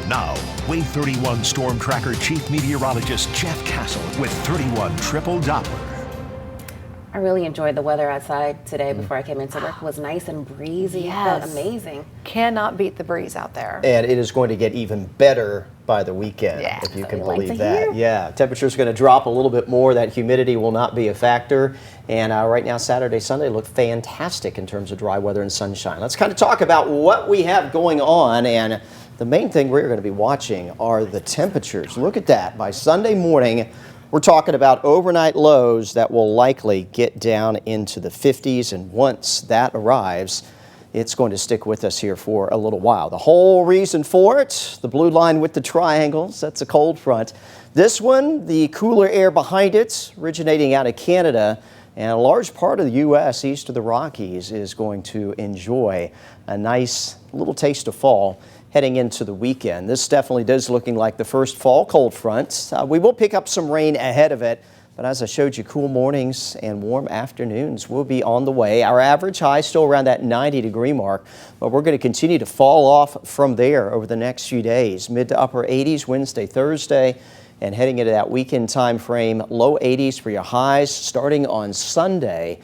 Now, Wave 31 Storm Tracker Chief Meteorologist Jeff Castle with 31 Triple Doppler. I really enjoyed the weather outside today before I came into work. It was nice and breezy. Yes. It felt amazing. Cannot beat the breeze out there. And it is going to get even better by the weekend, Yeah. if you So can we like believe to that. hear. Yeah, temperature's going to drop a little bit more. That humidity will not be a factor. And right now, Saturday, Sunday look fantastic in terms of dry weather and sunshine. Let's kind of talk about what we have going on. And the main thing we're going to be watching are the temperatures. Look at that. By Sunday morning, we're talking about overnight lows that will likely get down into the 50s. And once that arrives, it's going to stick with us here for a little while. The whole reason for it, the blue line with the triangles, that's a cold front. This one, the cooler air behind it, originating out of Canada, and a large part of the U.S. east of the Rockies is going to enjoy a nice little taste of fall heading into the weekend. This definitely does looking like the first fall cold front. We will pick up some rain ahead of it. But as I showed you, cool mornings and warm afternoons will be on the way. Our average high still around that 90-degree mark, but we're going to continue to fall off from there over the next few days. Mid to upper 80s Wednesday, Thursday, and heading into that weekend time frame, low 80s for your highs starting on Sunday.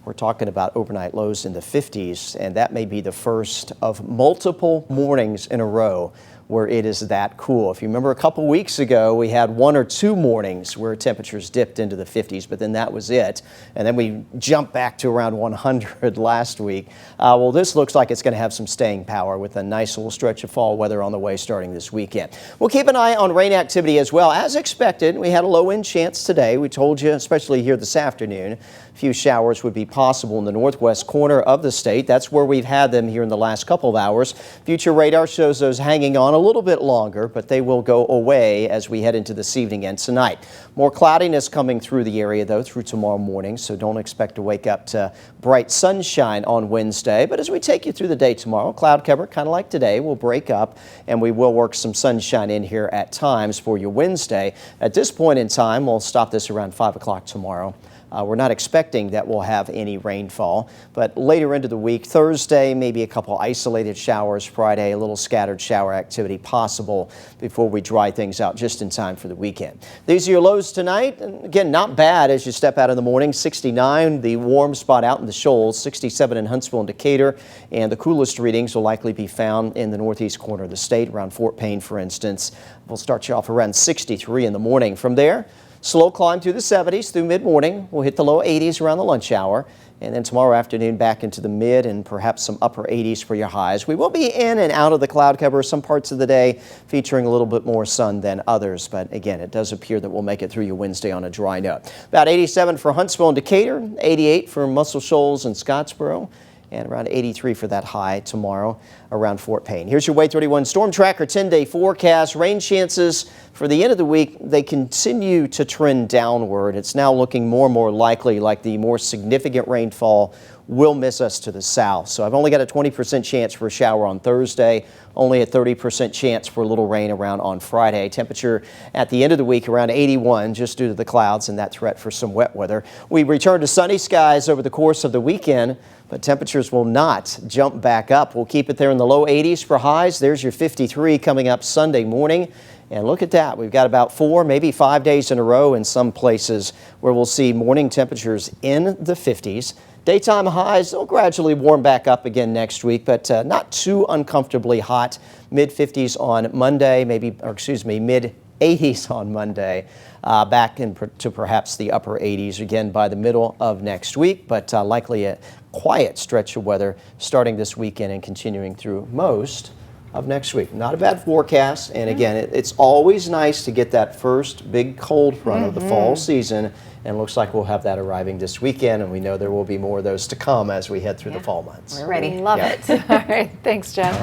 We're talking about overnight lows in the 50s, and that may be the first of multiple mornings in a row where it is that cool. If you remember a couple weeks ago, we had 1 or 2 mornings where temperatures dipped into the 50s, but then that was it. And then we jumped back to around 100 last week. Well, this looks like it's going to have some staying power with a nice little stretch of fall weather on the way starting this weekend. We'll keep an eye on rain activity as well. As expected, we had a low wind chance today. We told you, especially here this afternoon, a few showers would be possible in the northwest corner of the state. That's where we've had them here in the last couple of hours. Future radar shows those hanging on a little bit longer, but they will go away as we head into this evening and tonight. More cloudiness coming through the area, though, through tomorrow morning, so don't expect to wake up to bright sunshine on Wednesday. But as we take you through the day tomorrow, cloud cover, kind of like today, will break up, and we will work some sunshine in here at times for your Wednesday. At this point in time, we'll stop this around 5 o'clock tomorrow. We're not expecting that we'll have any rainfall, but later into the week, Thursday, maybe a couple isolated showers. Friday, a little scattered shower activity possible before we dry things out just in time for the weekend. These are your lows tonight. And again, not bad as you step out in the morning. 69, the warm spot out in the Shoals, 67 in Huntsville and Decatur, and the coolest readings will likely be found in the northeast corner of the state, around Fort Payne, for instance. We'll start you off around 63 in the morning. From there, slow climb through the 70s through mid-morning. We'll hit the low 80s around the lunch hour. And then tomorrow afternoon back into the mid and perhaps some upper 80s for your highs. We will be in and out of the cloud cover some parts of the day, featuring a little bit more sun than others. But again, it does appear that we'll make it through your Wednesday on a dry note. About 87 for Huntsville and Decatur, 88 for Muscle Shoals and Scottsboro, and around 83 for that high tomorrow around Fort Payne. Here's your Wave 31 Storm Tracker 10-day forecast. Rain chances for the end of the week, they continue to trend downward. It's now looking more and more likely like the more significant rainfall will miss us to the south. So I've only got a 20% chance for a shower on Thursday, only a 30% chance for a little rain around on Friday. Temperature at the end of the week around 81 just due to the clouds and that threat for some wet weather. We return to sunny skies over the course of the weekend, but temperatures will not jump back up. We'll keep it there in the low 80s for highs. There's your 53 coming up Sunday morning. And look at that. We've got about 4, maybe 5 days in a row in some places where we'll see morning temperatures in the 50s. Daytime highs will gradually warm back up again next week, but not too uncomfortably hot. Mid-50s on Monday, mid-80s on Monday. Back to perhaps the upper 80s again by the middle of next week, but likely a quiet stretch of weather starting this weekend and continuing through most of next week. Not a bad forecast, and again, it's always nice to get that first big cold front of the fall season, and looks like we'll have that arriving this weekend, and we know there will be more of those to come as we head through the fall months. We're ready. Love it. All right, thanks, Jeff.